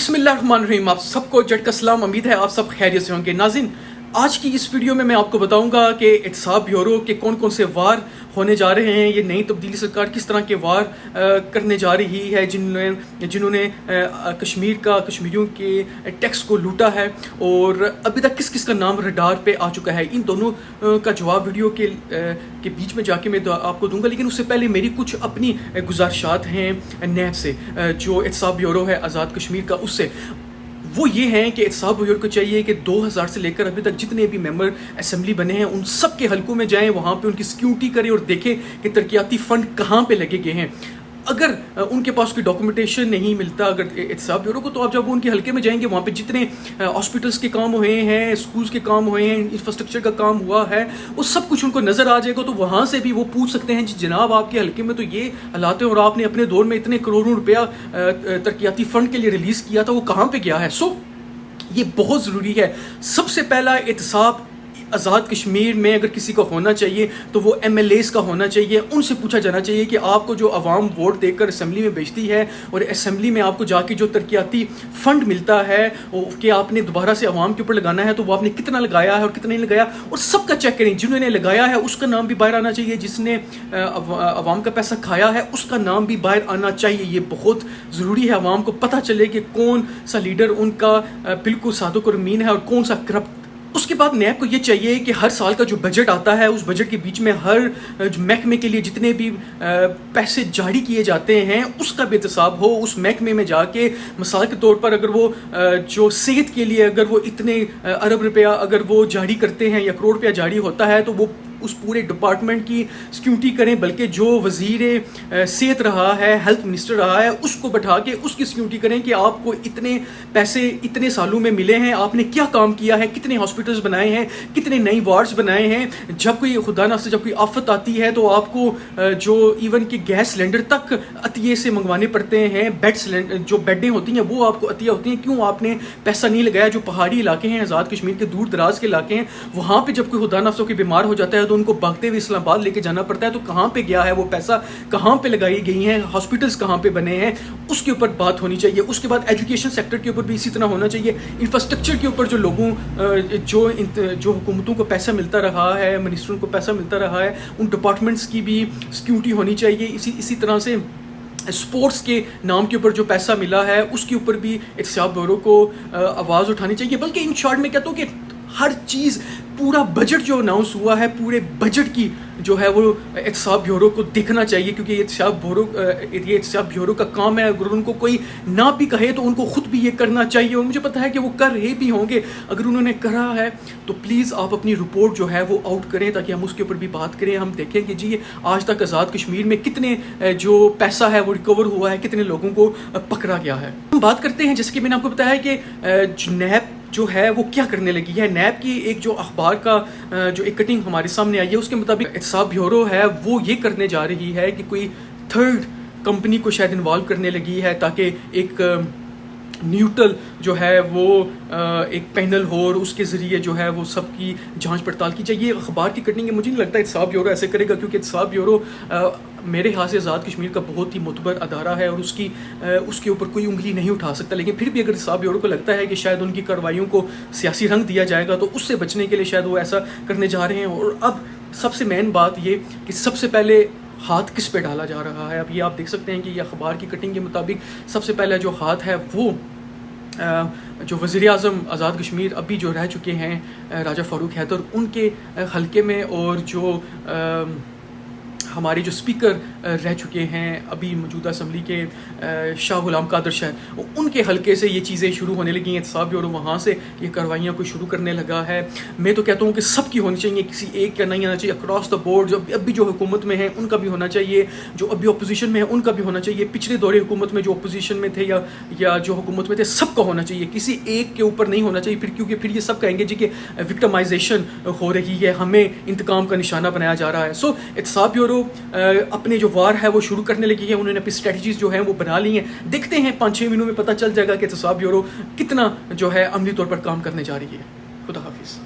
बिस्मिल्लाहिर्रहमानिर्रहीम। आप सबको जट का सलाम। उम्मीद है आप सब खैरियत से होंगे। नाज़रीन, आज की इस वीडियो में मैं आपको बताऊंगा कि एहतसाब ब्यूरो के कौन कौन से वार होने जा रहे हैं। ये नई तब्दीली सरकार किस तरह के वार करने जा रही है जिन्होंने कश्मीरियों के टैक्स को लूटा है, और अभी तक किस किस का नाम रडार पे आ चुका है। इन दोनों का जवाब वीडियो के बीच में जाके मैं आपको दूंगा, लेकिन उससे पहले मेरी कुछ अपनी गुजारिशात हैं नैब से, जो एहतसाब ब्यूरो है आज़ाद कश्मीर का, उससे वो ये हैं कि एहतसाब ब्यूरो को चाहिए कि 2000 से लेकर अभी तक जितने भी मेंबर असेंबली बने हैं उन सब के हलकों में जाएं, वहाँ पे उनकी सिक्योरिटी करें और देखें कि तरक्याती फ़ंड कहाँ पे लगे गए हैं। अगर उनके पास कोई डॉक्यूमेंटेशन नहीं मिलता अगर एहतसाब ब्यूरो को, तो आप जब उनके हलके में जाएंगे वहाँ पे जितने हॉस्पिटल्स के काम हुए हैं, स्कूल्स के काम हुए हैं, इंफ्रास्ट्रक्चर का काम हुआ है, वो सब कुछ उनको नज़र आ जाएगा। तो वहाँ से भी वो पूछ सकते हैं जी जनाब आपके हलके में तो ये हालात है और आपने अपने दौर में इतने करोड़ों रुपया तरक्याती फ़ंड के लिए रिलीज़ किया था, वो कहाँ पर गया है। सो ये बहुत ज़रूरी है। सबसे पहला एहतसाब आज़ाद कश्मीर में अगर किसी को होना चाहिए तो वो MLAs का होना चाहिए। उनसे पूछा जाना चाहिए कि आपको जो अवाम वोट देकर असेंबली में भेजती है और असेंबली में आपको जाके जो तरक्याती फ़ंड मिलता है कि आपने दोबारा से अवाम के ऊपर लगाना है, तो वो आपने कितना लगाया है और कितना नहीं लगाया, और सबका चेक करें। जिन्होंने लगाया है उसका नाम भी बाहर आना चाहिए, जिसने अवाम का पैसा खाया है उसका नाम भी बाहर आना चाहिए। ये बहुत ज़रूरी है, अवाम को पता चले कि कौन सा लीडर उनका बिल्कुल सादुक और अमीन है और कौन सा करप्ट। उसके बाद नैब को ये चाहिए कि हर साल का जो बजट आता है उस बजट के बीच में हर महकमे के लिए जितने भी पैसे जारी किए जाते हैं उसका भी एहतसाब हो। उस महकमे में जाके मिसाल के तौर पर अगर वो जो सेहत के लिए अगर वो इतने अरब रुपया अगर वो जारी करते हैं या करोड़ रुपया जारी होता है, तो वो उस पूरे डिपार्टमेंट की सिक्योरिटी करें, बल्कि जो वज़ीर सेहत रहा है, हेल्थ मिनिस्टर रहा है, उसको बैठा के उसकी सिक्योरिटी करें कि आपको इतने पैसे इतने सालों में मिले हैं, आपने क्या काम किया है, कितने हॉस्पिटल्स बनाए हैं, कितने नई वार्ड्स बनाए हैं। जब कोई खुदा ना से जब कोई आफत आती है तो आपको जो इवन कि गैस सिलेंडर तक अतिये से मंगवाने पड़ते हैं, बेड सिलेंडर जो बेडें होती हैं वो आपको अतिया होती हैं। क्यों आपने पैसा नहीं लगाया? जो पहाड़ी इलाके हैं, आज़ाद कश्मीर के दूर दराज के इलाके हैं, वहाँ पर जब कोई खुदा ना कोई बीमार हो जाता है तो उनको भागते हुए इस्लामाबाद लेके जाना पड़ता है। तो कहाँ पे गया है वो पैसा, कहाँ पे लगाई गई हैं, हॉस्पिटल्स कहाँ पे बने हैं, उसके ऊपर बात होनी चाहिए। उसके बाद एजुकेशन सेक्टर के ऊपर भी इसी तरह होना चाहिए। इंफ्रास्ट्रक्चर के ऊपर जो लोगों जो हुकूमतों को पैसा मिलता रहा है, मिनिस्टरों को पैसा मिलता रहा है, उन डिपार्टमेंट्स की भी सिक्योरिटी होनी चाहिए। इसी तरह से स्पोर्ट्स के नाम के ऊपर जो पैसा मिला है उसके ऊपर भी एहतसाब ब्यूरो को आवाज़ उठानी चाहिए। बल्कि इन शॉर्ट में कहता हूँ कि हर चीज़ पूरा बजट जो अनाउंस हुआ है, पूरे बजट की जो है वो एहतसाब ब्यूरो को देखना चाहिए, क्योंकि ये एहतसाब ब्यूरो का काम है। अगर उनको कोई ना भी कहे तो उनको खुद भी ये करना चाहिए, और मुझे पता है कि वो कर रहे भी होंगे। अगर उन्होंने करा है तो प्लीज़ आप अपनी रिपोर्ट जो है वो आउट करें ताकि हम उसके ऊपर भी बात करें। हम देखें कि जी आज तक आज़ाद कश्मीर में कितने जो पैसा है वो रिकवर हुआ है, कितने लोगों को पकड़ा गया है। हम बात करते हैं, जैसे कि मैंने आपको बताया कि नैब जो है वो क्या करने लगी है। नैब की एक जो अखबार का जो एक कटिंग हमारे सामने आई है उसके मुताबिक एहतसाब ब्यूरो है वो ये करने जा रही है कि कोई थर्ड कंपनी को शायद इन्वॉल्व करने लगी है ताकि एक न्यूट्रल जो है वो एक पैनल हो और उसके ज़रिए जो है वो सबकी जांच पड़ताल की जाए। ये अखबार की कटिंग है। मुझे नहीं लगता एहतसाब ब्यूरो ऐसे करेगा, क्योंकि एहतसाब ब्यूरो मेरे ख्याल से आज़ाद कश्मीर का बहुत ही मुतबर अदारा है और उसके ऊपर कोई उंगली नहीं उठा सकता। लेकिन फिर भी अगर एहतसाब ब्यूरो को लगता है कि शायद उनकी कार्रवाइयों को सियासी रंग दिया जाएगा तो उससे बचने के लिए शायद वो ऐसा करने जा रहे हैं। और अब सबसे मेन बात ये कि सबसे पहले हाथ किस पे डाला जा रहा है। अब ये आप देख सकते हैं कि ये अखबार की कटिंग के मुताबिक सबसे पहला जो हाथ है वो जो वज़ीर-ए-आज़म आज़ाद कश्मीर अभी जो रह चुके हैं राजा फ़ारूक हैदर, उनके हलके में, और जो हमारे जो स्पीकर रह चुके हैं अभी मौजूदा असम्बली के शाह गुलाम कादर शाह, उनके हलके से ये चीज़ें शुरू होने लगी हैं। एहतसाब ब्यूरो वहाँ से ये कार्रवाइयाँ को शुरू करने लगा है। मैं तो कहता हूँ कि सबकी होनी चाहिए, किसी एक का नहीं आना चाहिए। अक्रॉस द बोर्ड जो अभी जो हुकूमत में है उनका भी होना चाहिए, जो अभी अपोजिशन में है उनका भी होना चाहिए, पिछले दौरे हुकूमत में जो अपोजिशन में थे या जो हुकूमत में थे, सबका होना चाहिए। किसी एक के ऊपर नहीं होना चाहिए, क्योंकि फिर ये सब कहेंगे जी कि विक्टिमाइजेशन हो रही है, हमें इंतकाम का निशाना बनाया जा रहा है। सो एहतसाब ब्यूरो अपने जो वार है वो शुरू करने लगी है। उन्होंने अपनी स्ट्रेटजीज जो है वो बना ली हैं। देखते हैं 5-6 महीनों में पता चल जाएगा कि एहतसाब ब्यूरो कितना जो है अमली तौर पर काम करने जा रही है। खुदा हाफिज़।